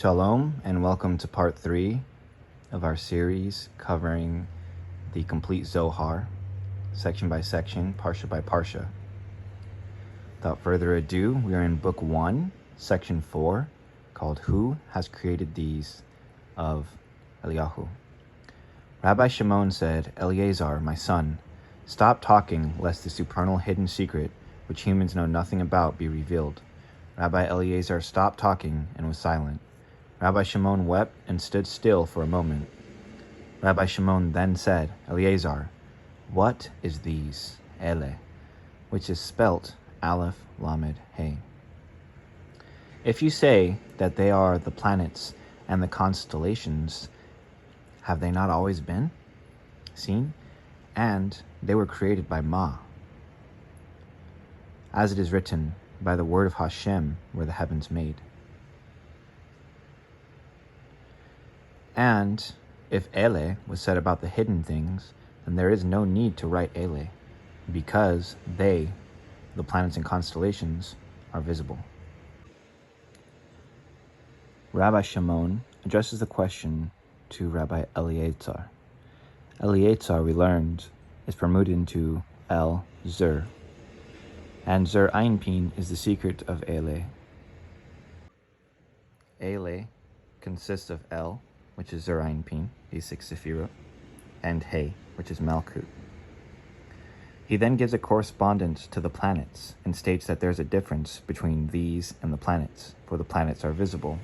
Shalom and welcome to part 3 of our series covering the complete Zohar, section by section, parsha by parsha. Without further ado, we are in book 1, section 4, called Who Has Created These of Eliyahu. Rabbi Shimon said, Eleazar, my son, stop talking lest the supernal hidden secret, which humans know nothing about, be revealed. Rabbi Eleazar stopped talking and was silent. Rabbi Shimon wept and stood still for a moment. Rabbi Shimon then said, Eleazar, what is these, Ele, which is spelt Aleph Lamed He? If you say that they are the planets and the constellations, have they not always been seen? And they were created by Ma. As it is written, by the word of Hashem were the heavens made. And if Ele was said about the hidden things, then there is no need to write Ele, because they, the planets and constellations, are visible. Rabbi Shimon addresses the question to Rabbi Eleazar. Eleazar, we learned, is permuted into El Zur, and Zur Einpin is the secret of Ele. Ele consists of El, which is Zur Einpin, these 6 Sephirot, and He, which is Malkut. He then gives a correspondence to the planets and states that there's a difference between these and the planets, for the planets are visible.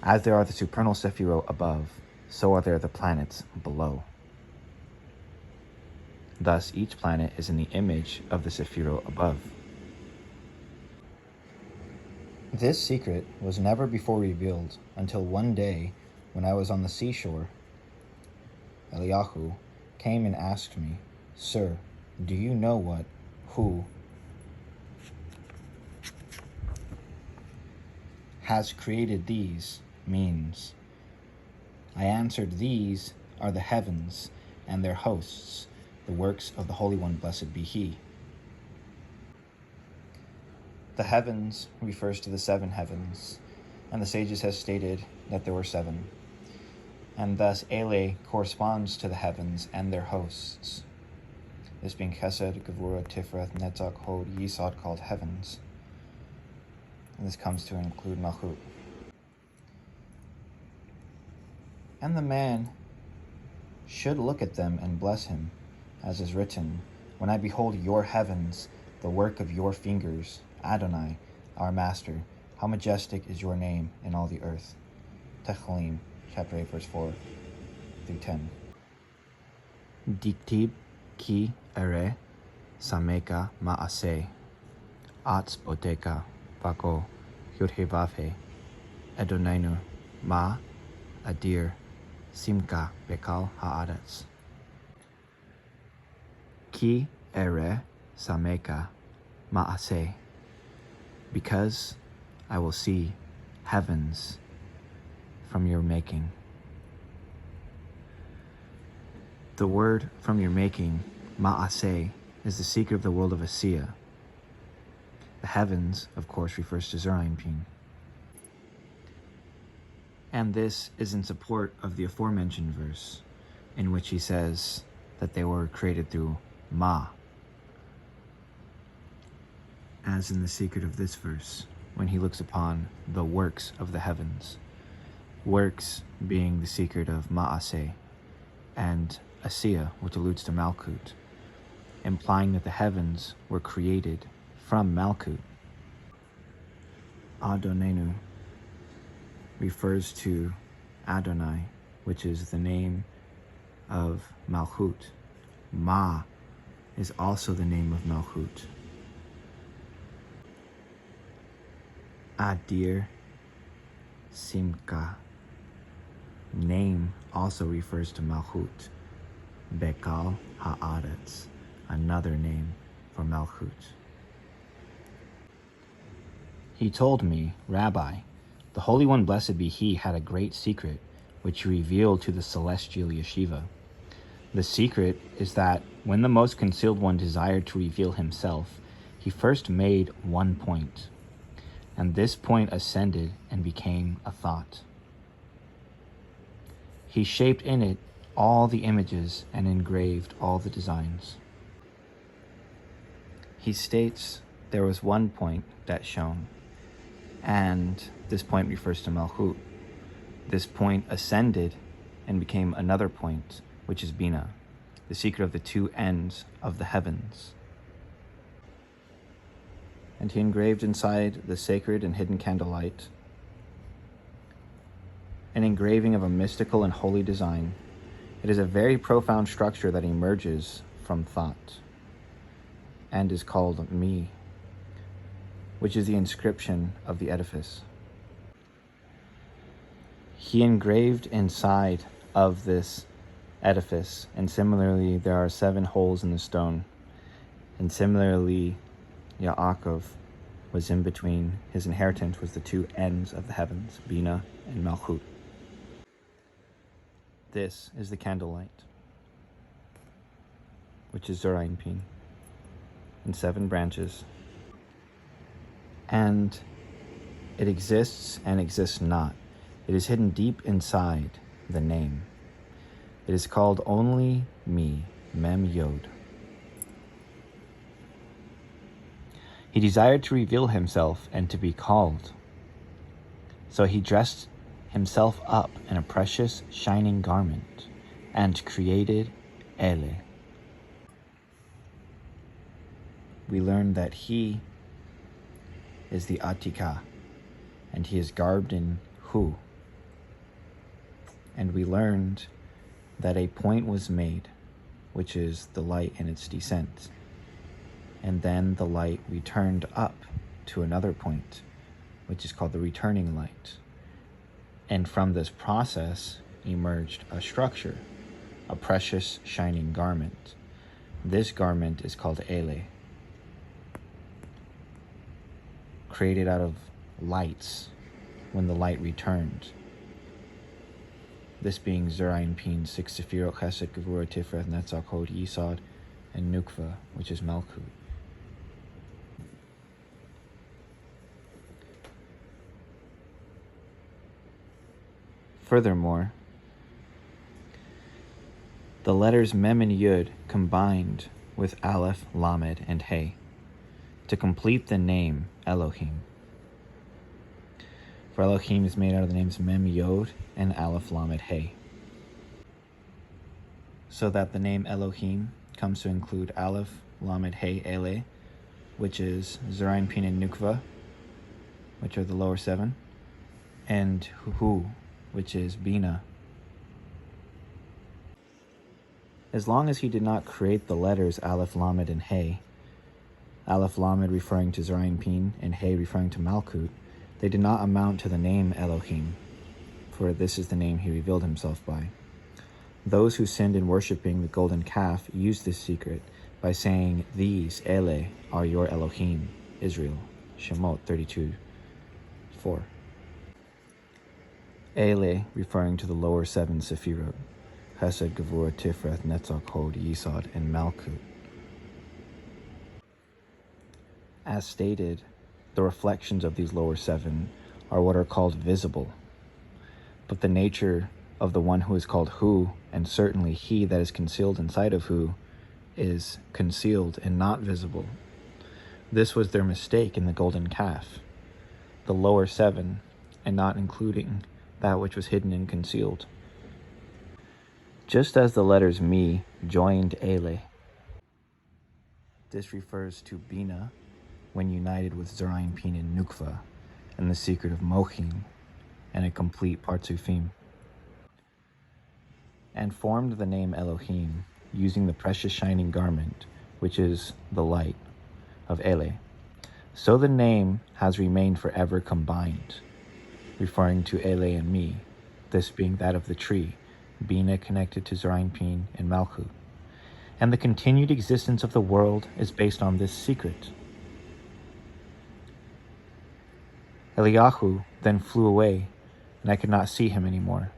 As there are the supernal Sephirot above, so are there the planets below. Thus, each planet is in the image of the Sephirot above. This secret was never before revealed until one day when I was on the seashore. Eliyahu came and asked me, Sir, do you know what who has created these means? I answered, these are the heavens and their hosts, the works of the Holy One, blessed be He. The heavens refers to the 7 heavens, and the sages have stated that there were 7. And thus Ele corresponds to the heavens and their hosts, this being Chesed, Gevurah, Tiferet, Netzach, Hod, Yisod, called heavens. And this comes to include Malchut. And the man should look at them and bless him, as is written, when I behold your heavens, the work of your fingers, Adonai, our master, how majestic is your name in all the earth. Tehillim, chapter 8, verse 4 through 10. Diktib ki ere sameka ma'aseh, atz boteka vako yudhevafe, Edonainu ma adir simka bekal ha'aretz. Ki ere sameka ma'aseh, because I will see heavens from your making. The word from your making, ma'aseh, is the secret of the world of Asiya. The heavens, of course, refers to Zur Einpin. And this is in support of the aforementioned verse, in which he says that they were created through Ma, as in the secret of this verse, when he looks upon the works of the heavens. Works being the secret of Ma'aseh, and Asiya, which alludes to Malkut, implying that the heavens were created from Malkut. Adonenu refers to Adonai, which is the name of Malchut. Ma is also the name of Malchut. Adir Simka, name, also refers to Malchut. Bekal Ha'aretz, another name for Malchut. He told me, Rabbi, the Holy One, blessed be He, had a great secret which he revealed to the celestial yeshiva. The secret is that when the Most Concealed One desired to reveal himself, he first made one point, and this point ascended and became a thought. He shaped in it all the images and engraved all the designs. He states there was one point that shone, and this point refers to Malchut. This point ascended and became another point, which is Bina, the secret of the two ends of the heavens. And he engraved inside the sacred and hidden candlelight an engraving of a mystical and holy design. It is a very profound structure that emerges from thought and is called Mi, which is the inscription of the edifice. He engraved inside of this edifice, and similarly there are 7 holes in the stone, and similarly Yaakov was in between. His inheritance was the two ends of the heavens, Bina and Malchut. This is the candlelight, which is Zohar in 7 branches. And it exists and exists not. It is hidden deep inside the name. It is called only Mi, Mem Yod. He desired to reveal himself and to be called. So he dressed himself up in a precious, shining garment and created Ele. We learn that he is the Atika, and he is garbed in Hu. And we learned that a point was made, which is the light in its descent. And then the light returned up to another point, which is called the returning light. And from this process emerged a structure, a precious shining garment. This garment is called Ele, created out of lights when the light returned. This being Zohar in 6 Sefirot, Chesed, Gevurah, Tiferet, Netzach, Hod, Yisod, and Nukva, which is Malchut. Furthermore, the letters Mem and Yud combined with Aleph, Lamed, and He to complete the name Elohim. For Elohim is made out of the names Mem, Yod, and Aleph, Lamed, He. So that the name Elohim comes to include Aleph, Lamed, He, Ele, which is Zohar and Nukva, which are the lower 7, and Hu, which is Bina. As long as he did not create the letters Aleph, Lamed, and He, Aleph, Lamed referring to Zohar and He referring to Malchut, they did not amount to the name Elohim, for this is the name he revealed himself by. Those who sinned in worshipping the golden calf used this secret by saying, "These, Ele, are your Elohim, Israel." Shemot 32:4. Ele referring to the lower 7 Sefirot, Chesed, Gevurah, Tiferet, Netzach, Hod, Yisod, and Malchut. As stated, the reflections of these lower 7 are what are called visible. But the nature of the one who is called Hu, and certainly he that is concealed inside of Hu, is concealed and not visible. This was their mistake in the golden calf, the lower 7, and not including that which was hidden and concealed. Just as the letters Mi joined Ele, this refers to Bina when united with Zohar and Nukva and the secret of Mochim and a complete Partzufim, and formed the name Elohim using the precious shining garment, which is the light of Ele. So the name has remained forever combined, referring to Ele and Mi, this being that of the tree, Bina connected to Zohar and Malchut. And the continued existence of the world is based on this secret. Eliyahu then flew away, and I could not see him anymore.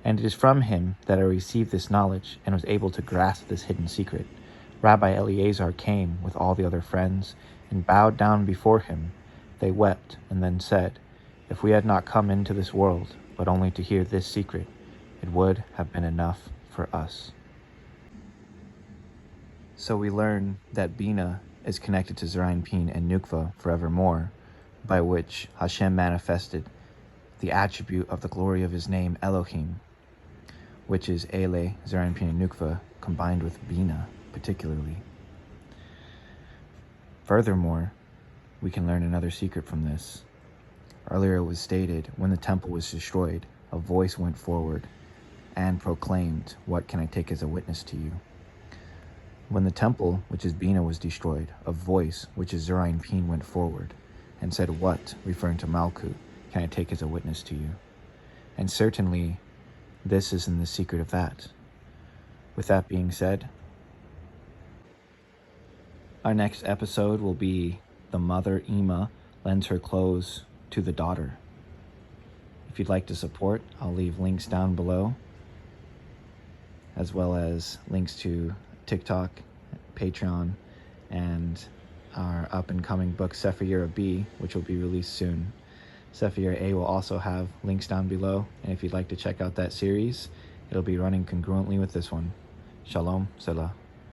And it is from him that I received this knowledge and was able to grasp this hidden secret. Rabbi Eliezer came with all the other friends and bowed down before him. They wept and then said, "If we had not come into this world, but only to hear this secret, it would have been enough for us." So we learn that Bina is connected to Zerainpin and Nukva forevermore, by which Hashem manifested the attribute of the glory of his name Elohim, which is Ele, Zerainpin, and Nukva, combined with Bina particularly. Furthermore, we can learn another secret from this. Earlier it was stated, when the temple was destroyed, a voice went forward and proclaimed, "What can I take as a witness to you?" When the temple, which is Bina, was destroyed, a voice, which is Zerainpin, went forward and said, "What," referring to Malkut, "can I take as a witness to you?" And certainly, this is in the secret of that. With that being said, our next episode will be the mother, Ima, lends her clothes to the daughter. If you'd like to support, I'll leave links down below, as well as links to TikTok, Patreon, and our up-and-coming book, Sefer Year B, which will be released soon. Sefer Year A will also have links down below, and if you'd like to check out that series, it'll be running congruently with this one. Shalom, Selah.